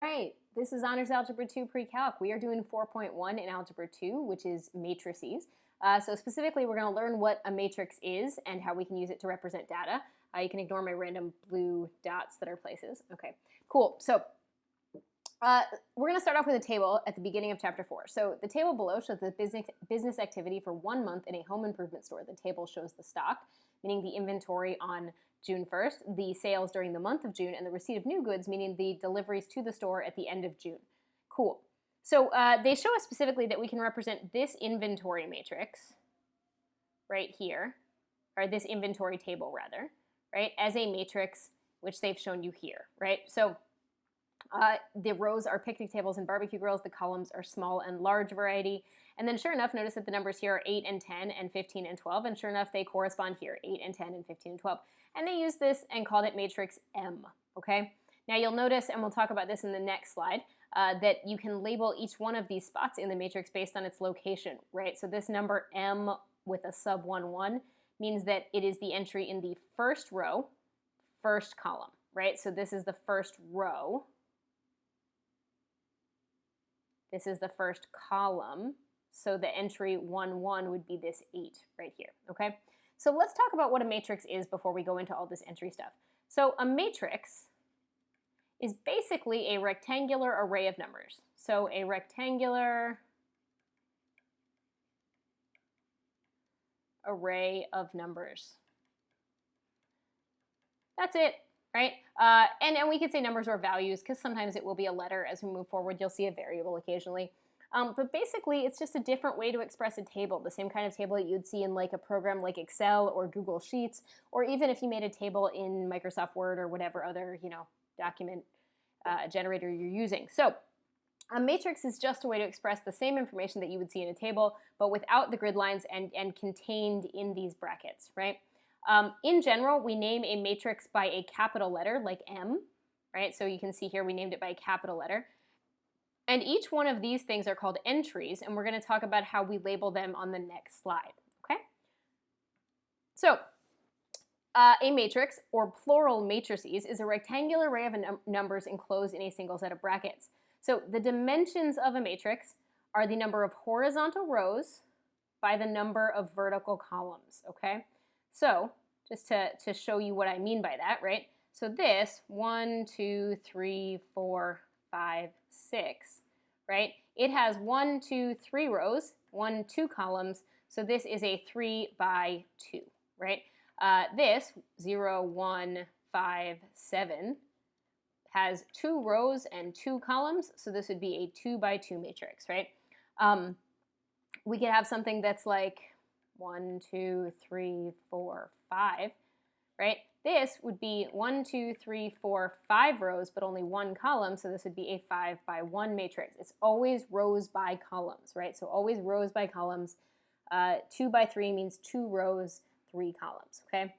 Right, this is Honors Algebra 2 Pre-Calc. We are doing 4.1 in Algebra 2, which is matrices. So specifically, we're going to learn what a matrix is and how we can use it to represent data. You can ignore my random blue dots that are places. Okay, cool. So we're going to start off with a table at the beginning of Chapter 4. So the table below shows the business activity for 1 month in a home improvement store. The table shows the stock, meaning the inventory on June 1st, the sales during the month of June, and the receipt of new goods, meaning the deliveries to the store at the end of June. Cool. So they show us specifically that we can represent this inventory matrix right here, or this inventory table rather, right, as a matrix, which they've shown you here, right? So the rows are picnic tables and barbecue grills. The columns are small and large variety. And then sure enough, notice that the numbers here are 8 and 10 and 15 and 12. And sure enough, they correspond here, 8 and 10 and 15 and 12. And they used this and called it matrix M, okay? Now you'll notice, and we'll talk about this in the next slide, that you can label each one of these spots in the matrix based on its location, right? So this number M with a sub 1, 1 means that it is the entry in the first row, first column, right? So this is the first row. This is the first column. So the entry 1, 1 would be this 8 right here, okay? So let's talk about what a matrix is before we go into all this entry stuff. So a matrix is basically a rectangular array of numbers. So a rectangular array of numbers. That's it, right? And we could say numbers or values because sometimes it will be a letter. As we move forward, you'll see a variable occasionally. But basically, it's just a different way to express a table, the same kind of table that you'd see in like a program like Excel or Google Sheets, or even if you made a table in Microsoft Word or whatever other, document generator you're using. So a matrix is just a way to express the same information that you would see in a table, but without the grid lines and contained in these brackets, right? In general, we name a matrix by a capital letter, like M, right? So you can see here we named it by a capital letter. And each one of these things are called entries, and we're going to talk about how we label them on the next slide, okay? So a matrix, or plural matrices, is a rectangular array of numbers enclosed in a single set of brackets. So the dimensions of a matrix are the number of horizontal rows by the number of vertical columns, okay? So just to show you what I mean by that, right? So this 1, 2, 3, 4, 5, 6, right? It has 1, 2, 3 rows, 1, 2 columns. So this is a 3 by 2, right? This 0, 1, 5, 7 has 2 rows and 2 columns. So this would be a 2 by 2 matrix, right? We could have something that's like 1, 2, 3, 4, 5, right? This would be 1, 2, 3, 4, 5 rows, but only 1 column, so this would be a 5 by 1 matrix. It's always rows by columns, right? So always rows by columns. 2 by 3 means 2 rows, 3 columns, okay?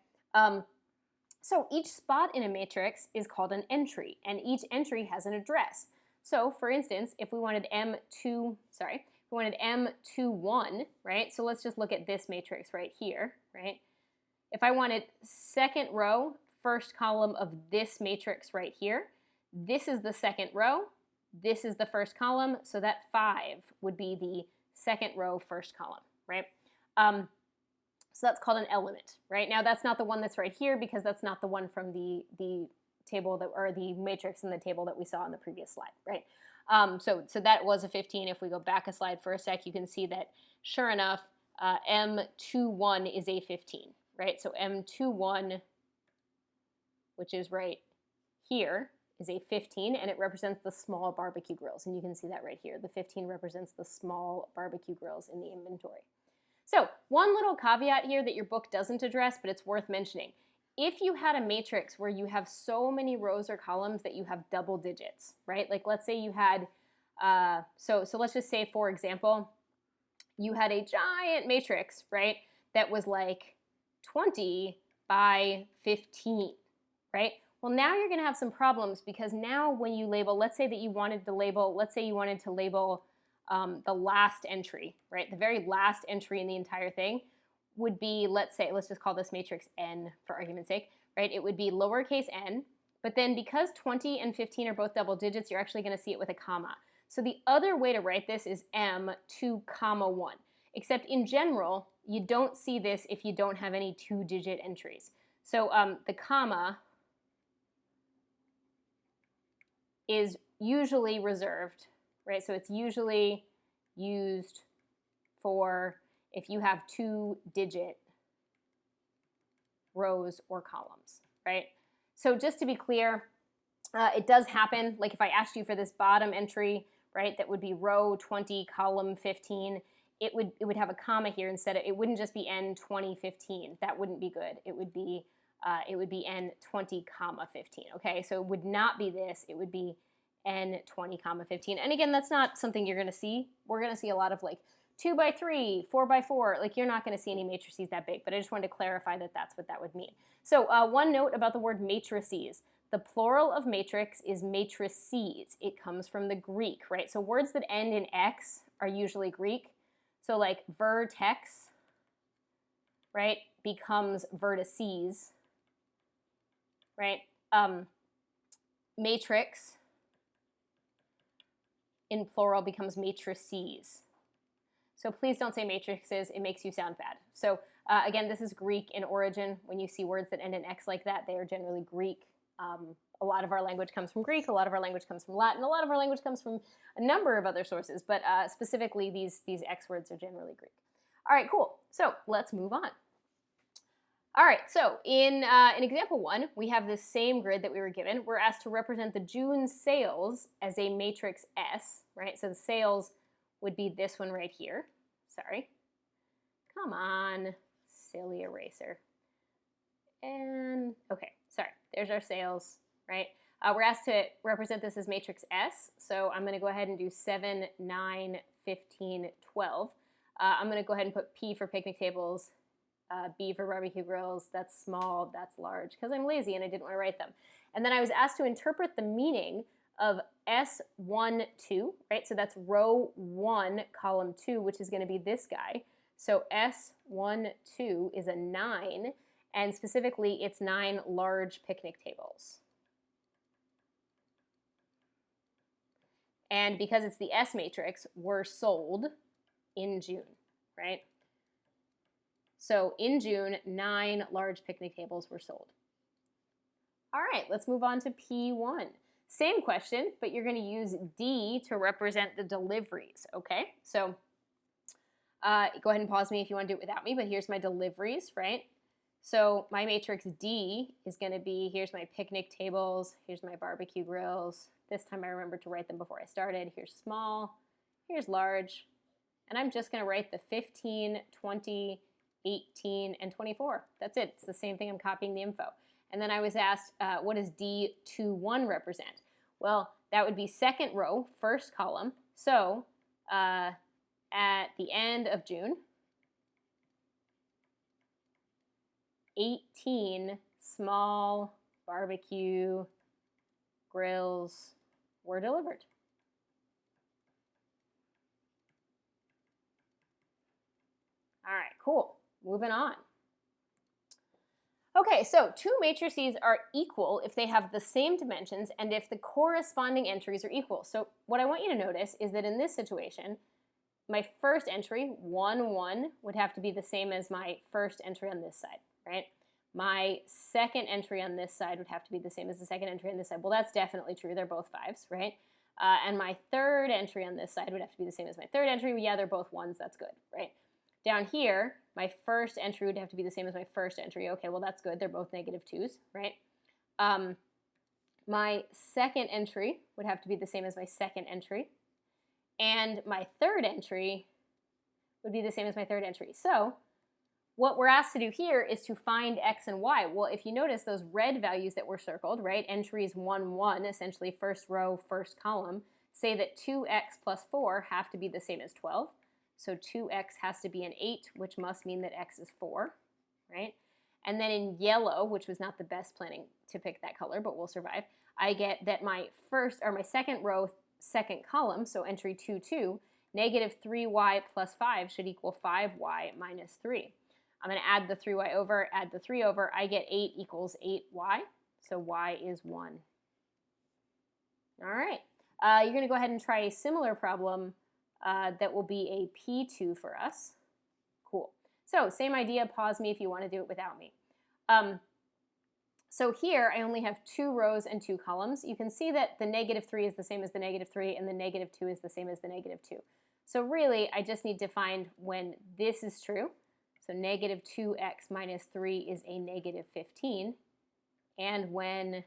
So each spot in a matrix is called an entry, and each entry has an address. So for instance, if we wanted M21, right? So let's just look at this matrix right here, right? If I wanted second row, first column of this matrix right here, this is the second row, this is the first column, so that 5 would be the second row, first column, right? So that's called an element, right? Now that's not the one that's right here because that's not the one from the table that, or the matrix in the table that we saw in the previous slide, right? So that was a 15. If we go back a slide for a sec, you can see that sure enough, M21 is a 15, right? So M21, which is right here, is a 15, and it represents the small barbecue grills. And you can see that right here. The 15 represents the small barbecue grills in the inventory. So one little caveat here that your book doesn't address, but it's worth mentioning. If you had a matrix where you have so many rows or columns that you have double digits, right? Like let's say you had, so let's just say, for example, you had a giant matrix, right, that was like 20 by 15, right? Well, now you're going to have some problems because now when you label, let's say you wanted to label the last entry, right? The very last entry in the entire thing would be, let's just call this matrix n for argument's sake, right? It would be lowercase n, But then because 20 and 15 are both double digits, you're actually going to see it with a comma. So the other way to write this is M2, 1. Except in general, you don't see this if you don't have any two-digit entries. So the comma is usually reserved, right? So it's usually used for if you have two-digit rows or columns, right? So just to be clear, it does happen, like if I asked you for this bottom entry, right, that would be row 20, column 15, it would have a comma here instead of, it wouldn't just be N2015. That wouldn't be good. It would be N20, 15. Okay, so it would not be this. It would be N20, 15. And again, that's not something you're going to see. We're going to see a lot of like 2 by 3, 4 by 4. Like you're not going to see any matrices that big, but I just wanted to clarify that that's what that would mean. So one note about the word matrices. The plural of matrix is matrices. It comes from the Greek, right? So words that end in X are usually Greek. So like vertex, right, becomes vertices, right? Matrix in plural becomes matrices. So please don't say matrices. It makes you sound bad. So again, this is Greek in origin. When you see words that end in X like that, they are generally Greek. A lot of our language comes from Greek. A lot of our language comes from Latin. A lot of our language comes from a number of other sources, but specifically these X words are generally Greek. All right, cool. So let's move on. All right, so in example 1, we have this same grid that we were given. We're asked to represent the June sales as a matrix S, right? So the sales would be this one right here. Sorry. Come on, silly eraser. And, okay, sorry. There's our sales, right? We're asked to represent this as matrix S, so I'm going to go ahead and do 7, 9, 15, 12. I'm going to go ahead and put P for picnic tables, B for barbecue grills. That's small, that's large, because I'm lazy and I didn't want to write them. And then I was asked to interpret the meaning of S1, 2, right? So that's row 1, column 2, which is going to be this guy. So S1, 2 is a 9, and specifically it's 9 large picnic tables. And because it's the S matrix, were sold in June, right? So in June, 9 large picnic tables were sold. All right, let's move on to P1. Same question, but you're going to use D to represent the deliveries, okay? So go ahead and pause me if you want to do it without me, but here's my deliveries, right? So my matrix D is going to be, here's my picnic tables, here's my barbecue grills. This time I remembered to write them before I started. Here's small, here's large, and I'm just going to write the 15, 20, 18, and 24. That's it. It's the same thing. I'm copying the info. And then I was asked, what does D21 represent? Well, that would be second row, first column. So at the end of June, 18 small barbecue grills were delivered. All right, cool. Moving on. Okay, so two matrices are equal if they have the same dimensions and if the corresponding entries are equal. So what I want you to notice is that in this situation, my first entry, 1, 1, would have to be the same as my first entry on this side, right? My second entry on this side would have to be the same as the second entry on this side. Well, that's definitely true. They're both 5s, right? And my third entry on this side would have to be the same as my third entry. Yeah, they're both 1s. That's good, right? Down here, my first entry would have to be the same as my first entry. Okay, well, that's good. They're both -2s, right? My second entry would have to be the same as my second entry. And my third entry would be the same as my third entry. So what we're asked to do here is to find x and y. Well, if you notice those red values that were circled, right, entries 1, 1, essentially first row, first column, say that 2x plus 4 have to be the same as 12. So 2x has to be an 8, which must mean that x is 4, right? And then in yellow, which was not the best planning to pick that color, but we'll survive, I get that my first, or my second row, second column, so entry 2, 2, -3y plus 5 should equal 5y minus 3. I'm going to add the 3y over, add the 3 over. I get 8 equals 8y. So y is 1. All right. You're going to go ahead and try a similar problem that will be a P2 for us. Cool. So same idea. Pause me if you want to do it without me. So here I only have 2 rows and 2 columns. You can see that the -3 is the same as the -3 and the -2 is the same as the -2. So really I just need to find when this is true. So -2x minus 3 is a -15. And when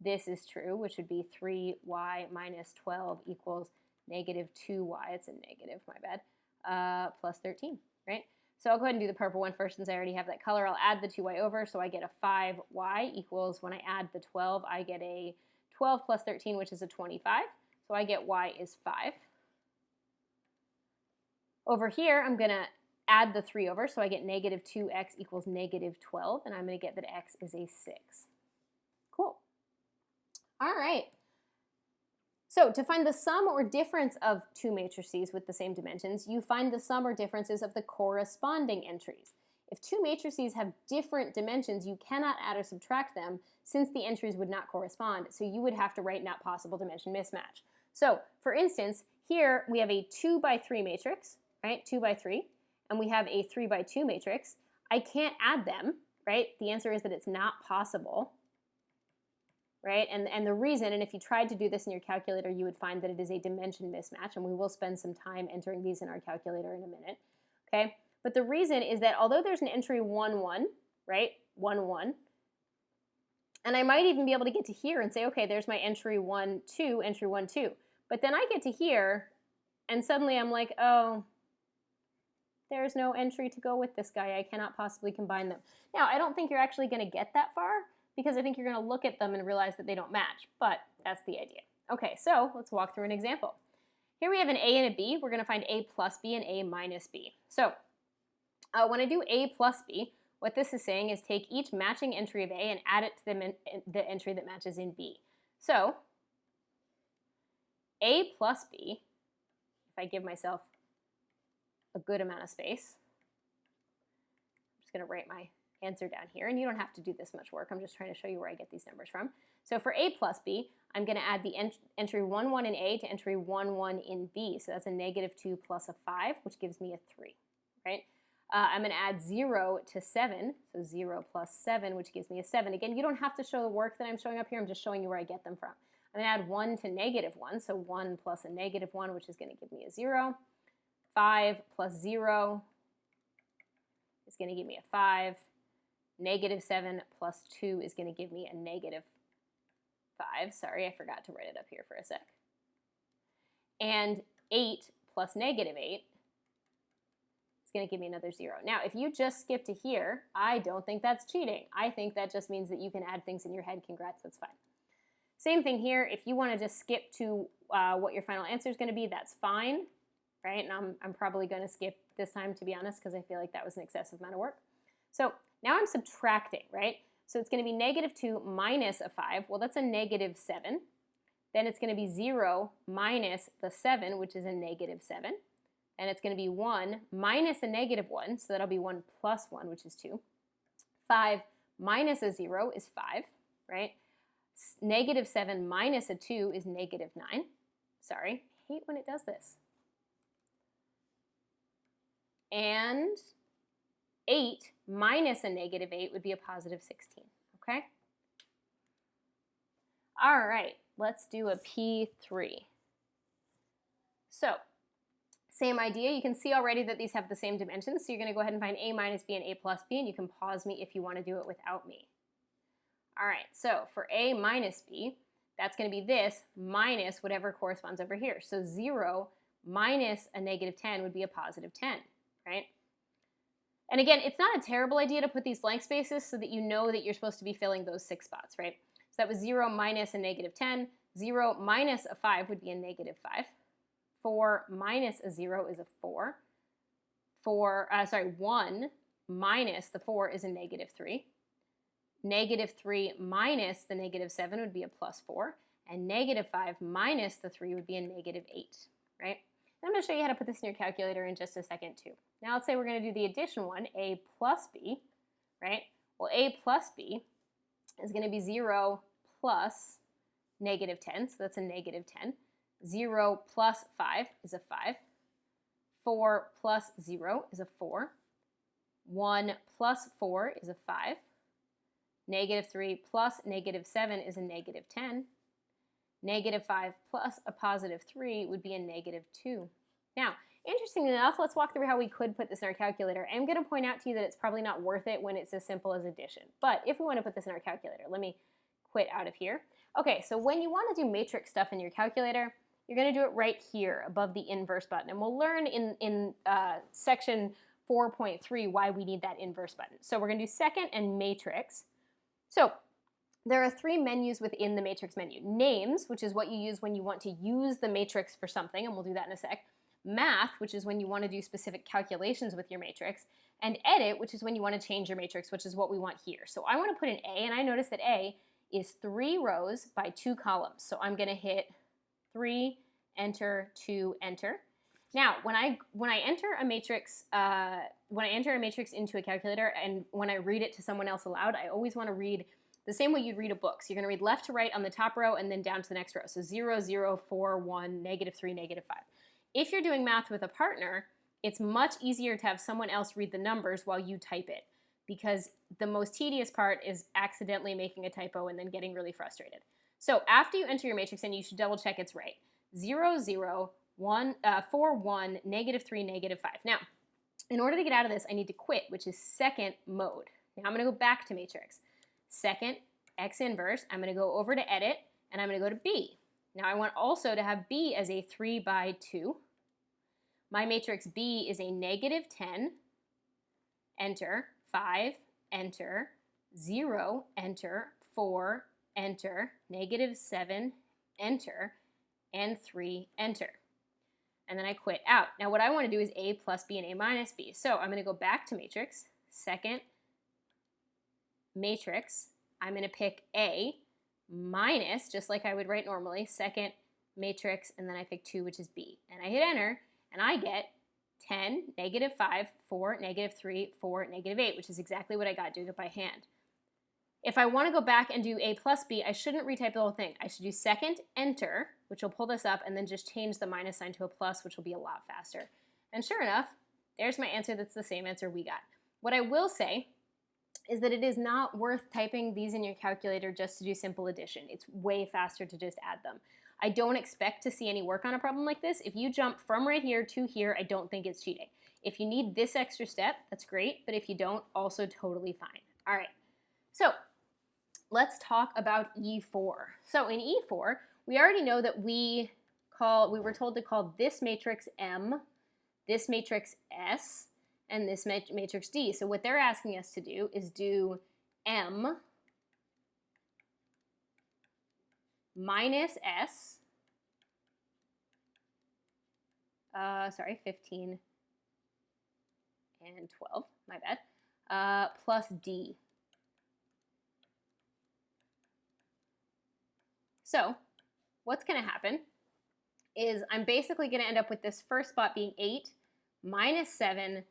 this is true, which would be 3y minus 12 equals -2y. It's a negative, my bad, plus 13, right? So I'll go ahead and do the purple one first since I already have that color. I'll add the 2y over, so I get a 5y equals, when I add the 12, I get a 12 plus 13, which is a 25. So I get y is 5. Over here, I'm going to add the 3 over, so I get -2x equals -12, and I'm going to get that x is a 6. Cool. All right. So to find the sum or difference of 2 matrices with the same dimensions, you find the sum or differences of the corresponding entries. If 2 matrices have different dimensions, you cannot add or subtract them since the entries would not correspond, so you would have to write not possible dimension mismatch. So for instance, here we have a 2 by 3 matrix, right? 2 by 3, and we have a 3 by 2 matrix. I can't add them, right? The answer is that it's not possible. Right? And the reason, and if you tried to do this in your calculator, you would find that it is a dimension mismatch, and we will spend some time entering these in our calculator in a minute, okay? But the reason is that although there's an entry 1, 1, right? 1, 1, and I might even be able to get to here and say, okay, there's my entry 1, 2, entry 1, 2. But then I get to here, and suddenly I'm like, oh, there's no entry to go with this guy. I cannot possibly combine them. Now, I don't think you're actually going to get that far, because I think you're going to look at them and realize that they don't match, but that's the idea. Okay, so let's walk through an example. Here we have an A and a B. We're going to find A plus B and A minus B. So when I do A plus B, what this is saying is take each matching entry of A and add it to the entry that matches in B. So A plus B, if I give myself a good amount of space, I'm just going to write my answer down here, and you don't have to do this much work. I'm just trying to show you where I get these numbers from. So for A plus B, I'm going to add the entry 1, 1 in A to entry 1, 1 in B. So that's a -2 plus a 5, which gives me a 3, right? I'm going to add 0 to 7, so 0 plus 7, which gives me a 7. Again, you don't have to show the work that I'm showing up here. I'm just showing you where I get them from. I'm going to add 1 to -1, so 1 plus a -1, which is going to give me a 0. 5 plus 0 is going to give me a 5. -7 plus 2 is going to give me a -5. Sorry, I forgot to write it up here for a sec. And 8 plus -8 is going to give me another 0. Now, if you just skip to here, I don't think that's cheating. I think that just means that you can add things in your head. Congrats, that's fine. Same thing here. If you want to just skip to what your final answer is going to be, that's fine, right? And I'm probably going to skip this time, to be honest, because I feel like that was an excessive amount of work. So now I'm subtracting, right? So it's going to be -2 minus a 5. Well, that's a -7. Then it's going to be 0 minus the 7, which is a -7. And it's going to be 1 minus a -1, so that'll be 1 plus 1, which is 2. 5 minus a 0 is 5, right? -7 minus a 2 is -9. Sorry, I hate when it does this. And 8 minus a -8 would be a positive 16, okay? All right, let's do a P3. So, same idea. You can see already that these have the same dimensions, so you're going to go ahead and find A minus B and A plus B, and you can pause me if you want to do it without me. All right, so for A minus B, that's going to be this minus whatever corresponds over here. So 0 minus a -10 would be a positive 10, right? And again, it's not a terrible idea to put these blank spaces so that you know that you're supposed to be filling those 6 spots, right? So that was 0 minus a -10. 0 minus a 5 would be a -5. 4 minus a 0 is a 4. 1 minus the 4 is a -3. -3 minus the -7 would be a +4. And -5 minus the 3 would be a -8, right? And I'm going to show you how to put this in your calculator in just a second too. Now let's say we're going to do the addition one, A plus B, right? Well, A plus B is going to be 0 plus negative 10, so that's a negative 10. 0 plus 5 is a 5. 4 plus 0 is a 4. 1 plus 4 is a 5. Negative 3 plus negative 7 is a negative 10. Negative 5 plus a positive 3 would be a negative 2. Now, interestingly enough, let's walk through how we could put this in our calculator. I'm going to point out to you that it's probably not worth it when it's as simple as addition. But if we want to put this in our calculator, let me quit out of here. Okay, so when you want to do matrix stuff in your calculator, you're going to do it right here above the inverse button. And we'll learn in section 4.3 why we need that inverse button. So we're going to do second and matrix. So there are 3 menus within the matrix menu. Names, which is what you use when you want to use the matrix for something, and we'll do that in a sec. Math, which is when you want to do specific calculations with your matrix. And edit, which is when you want to change your matrix, which is what we want here. So I want to put an A, and I notice that A is 3 rows by 2 columns. So I'm going to hit 3, enter, 2, enter. Now, when I enter a matrix into a calculator, and when I read it to someone else aloud, I always want to read the same way you'd read a book. So you're going to read left to right on the top row and then down to the next row. So 0, 0, 4, 1, negative 3, negative 5. If you're doing math with a partner, it's much easier to have someone else read the numbers while you type it, because the most tedious part is accidentally making a typo and then getting really frustrated. So after you enter your matrix, and you should double check it's right. 0, 0, 1, 4, 1, negative 3, negative 5. Now, in order to get out of this, I need to quit, which is second mode. Now I'm going to go back to matrix. Second, X inverse, I'm going to go over to edit, and I'm going to go to B. Now I want also to have B as a 3 by 2. My matrix B is a negative 10, enter, 5, enter, 0, enter, 4, enter, negative 7, enter, and 3, enter. And then I quit out. Now what I want to do is A plus B and A minus B. So I'm going to go back to matrix, second matrix, I'm going to pick A minus, just like I would write normally, second matrix, and then I pick 2, which is B. And I hit enter, and I get 10, negative 5, 4, negative 3, 4, negative 8, which is exactly what I got doing it by hand. If I want to go back and do A plus B, I shouldn't retype the whole thing. I should do second, enter, which will pull this up, and then just change the minus sign to a plus, which will be a lot faster. And sure enough, there's my answer. That's the same answer we got. What I will say is that it is not worth typing these in your calculator just to do simple addition. It's way faster to just add them. I don't expect to see any work on a problem like this. If you jump from right here to here, I don't think it's cheating. If you need this extra step, that's great, but if you don't, also totally fine. All right, so let's talk about E4. So in E4, we already know that we were told to call this matrix M, this matrix S, and this matrix D. So what they're asking us to do is do M minus S, 15 and 12, my bad, plus D. So what's going to happen is I'm basically going to end up with this first spot being 8 minus 7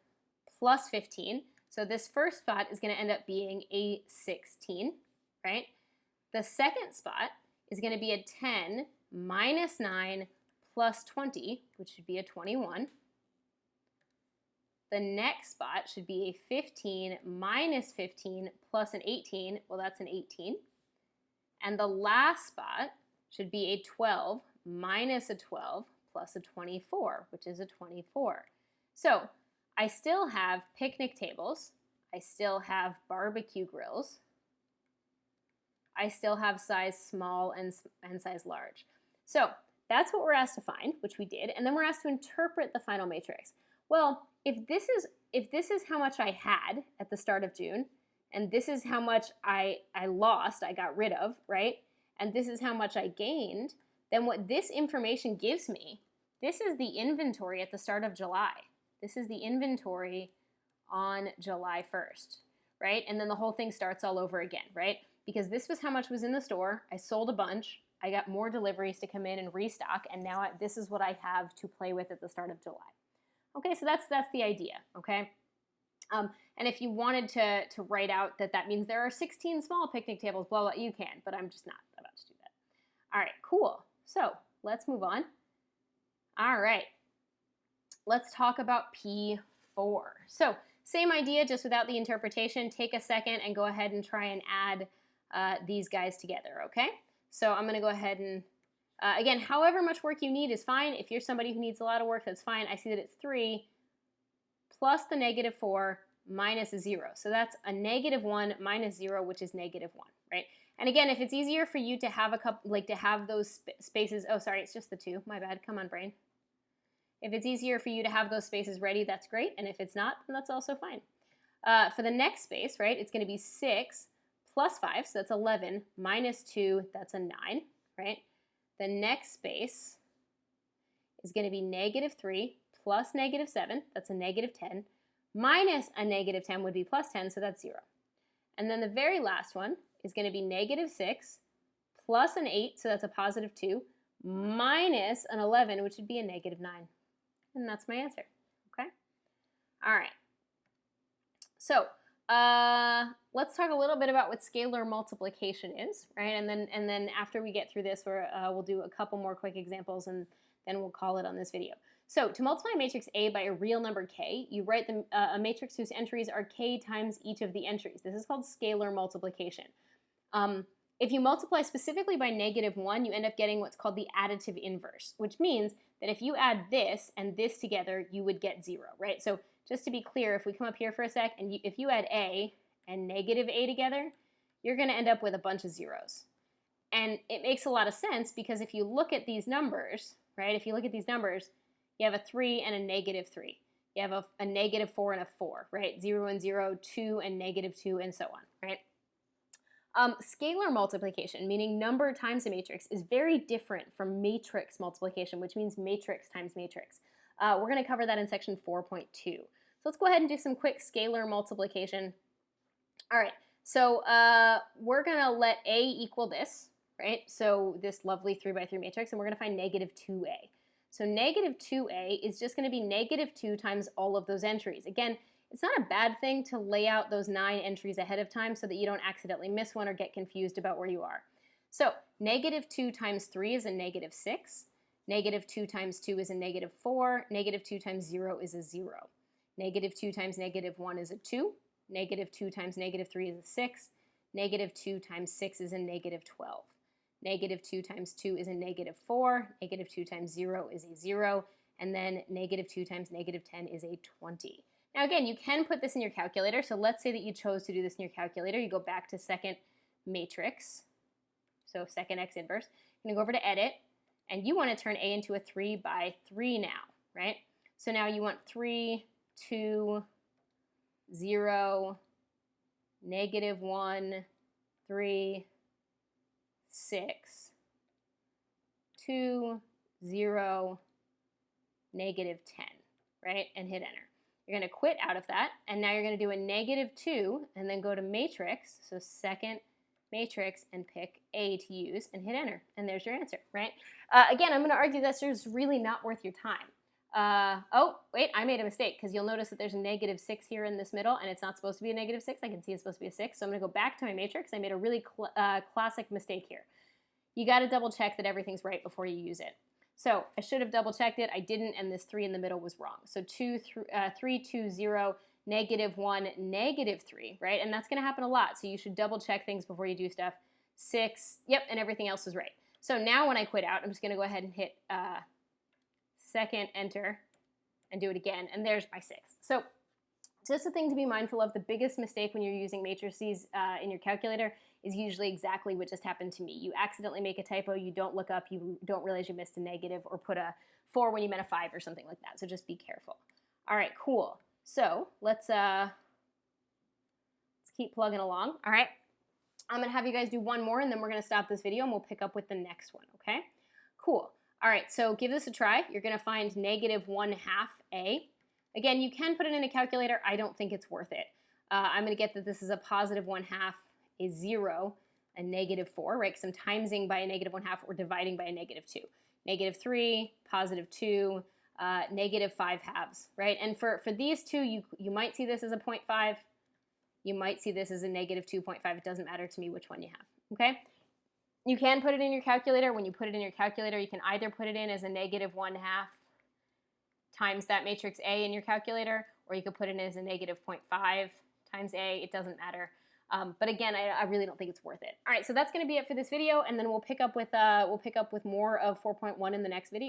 plus 15. So this first spot is going to end up being a 16, right? The second spot is going to be a 10 minus 9 plus 20, which should be a 21. The next spot should be a 15 minus 15 plus an 18. Well, that's an 18. And the last spot should be a 12 minus a 12 plus a 24, which is a 24. So I still have picnic tables. I still have barbecue grills. I still have size small and size large. So that's what we're asked to find, which we did, and then we're asked to interpret the final matrix. Well, if this is how much I had at the start of June, and this is how much I lost, I got rid of, right? And this is how much I gained, then what this information gives me, this is the inventory at the start of July. This is the inventory on July 1st, right? And then the whole thing starts all over again, right? Because this was how much was in the store. I sold a bunch. I got more deliveries to come in and restock, and now this is what I have to play with at the start of July. Okay, so that's the idea, okay? And if you wanted to write out that means there are 16 small picnic tables, blah, blah, you can, but I'm just not about to do that. All right, cool. So let's move on. All right, let's talk about P4. So same idea, just without the interpretation. Take a second and go ahead and try and add these guys together, okay? So I'm going to go ahead and, again, however much work you need is fine. If you're somebody who needs a lot of work, that's fine. I see that it's 3 plus the negative 4 minus a 0. So that's a negative 1 minus 0, which is negative 1, right? And again, if it's easier for you to have a couple, like to have those spaces, oh, sorry, it's just the 2. My bad. Come on, brain. If it's easier for you to have those spaces ready, that's great. And if it's not, then that's also fine. For the next space, right, it's going to be 6 plus 5, so that's 11, minus 2, that's a 9, right? The next space is going to be negative 3 plus negative 7, that's a negative 10, minus a negative 10 would be plus 10, so that's 0. And then the very last one is going to be negative 6 plus an 8, so that's a positive 2, minus an 11, which would be a negative 9. And that's my answer, okay? All right. So let's talk a little bit about what scalar multiplication is, right? And then after we get through this, we'll do a couple more quick examples, and then we'll call it on this video. So to multiply a matrix A by a real number k, you write a matrix whose entries are k times each of the entries. This is called scalar multiplication. If you multiply specifically by negative 1, you end up getting what's called the additive inverse, which means that if you add this and this together, you would get 0, right? So just to be clear, if we come up here for a sec, and if you add A and negative A together, you're going to end up with a bunch of zeros. And it makes a lot of sense because if you look at these numbers, right, if you look at these numbers, you have a 3 and a negative 3. You have a negative 4 and a 4, right? 0 and 0, 2 and negative 2, and so on, right? Scalar multiplication, meaning number times a matrix, is very different from matrix multiplication, which means matrix times matrix. We're going to cover that in section 4.2. So let's go ahead and do some quick scalar multiplication. All right, so we're going to let A equal this, right? So this lovely 3 by 3 matrix, and we're going to find negative 2A. So negative 2A is just going to be negative 2 times all of those entries. Again, it's not a bad thing to lay out those 9 entries ahead of time so that you don't accidentally miss one or get confused about where you are. So negative 2 times 3 is a negative 6. Negative 2 times 2 is a negative 4. Negative 2 times 0 is a 0. Negative 2 times negative 1 is a 2. Negative 2 times negative 3 is a 6. Negative 2 times 6 is a negative 12. Negative 2 times 2 is a negative 4. Negative 2 times 0 is a 0. And then negative 2 times negative 10 is a 20. Now again, you can put this in your calculator. So let's say that you chose to do this in your calculator. You go back to second matrix, so second x inverse. You're going to go over to edit, and you want to turn A into a 3 by 3 now, right? So now you want 3, 2, 0, negative 1, 3, 6, 2, 0, negative 10, right? And hit enter. You're going to quit out of that, and now you're going to do a negative 2, and then go to matrix, so second matrix, and pick A to use, and hit enter, and there's your answer, right? Again, I'm going to argue that's just really not worth your time. Oh, wait, I made a mistake, because you'll notice that there's a negative 6 here in this middle, and it's not supposed to be a negative 6. I can see it's supposed to be a 6, so I'm going to go back to my matrix. I made a really classic mistake here. You got to double check that everything's right before you use it. So I should have double checked it. I didn't, and this 3 in the middle was wrong. So 3, 2, 0, negative 1, negative 3, right? And that's going to happen a lot. So you should double check things before you do stuff. 6, yep, and everything else is right. So now when I quit out, I'm just going to go ahead and hit second enter and do it again. And there's my 6. So just a thing to be mindful of. The biggest mistake when you're using matrices in your calculator is usually exactly what just happened to me. You accidentally make a typo, you don't look up, you don't realize you missed a negative, or put a 4 when you meant a 5 or something like that. So just be careful. All right, cool. So let's keep plugging along. All right, I'm going to have you guys do one more, and then we're going to stop this video, and we'll pick up with the next one, okay? Cool. All right, so give this a try. You're going to find negative 1/2 A. Again, you can put it in a calculator. I don't think it's worth it. I'm going to get that this is a positive 1/2, a 0, a negative 4, right? Because I'm timesing by a negative 1/2 or dividing by a negative 2. Negative 3, positive 2, negative 5 halves, right? And for these two, you might see this as a 0.5. You might see this as a negative 2.5. It doesn't matter to me which one you have, okay? You can put it in your calculator. When you put it in your calculator, you can either put it in as a negative 1/2 times that matrix A in your calculator, or you could put it in as a negative 0.5 times A. It doesn't matter. But again, I really don't think it's worth it. All right, so that's going to be it for this video, and then we'll pick up with more of 4.1 in the next video.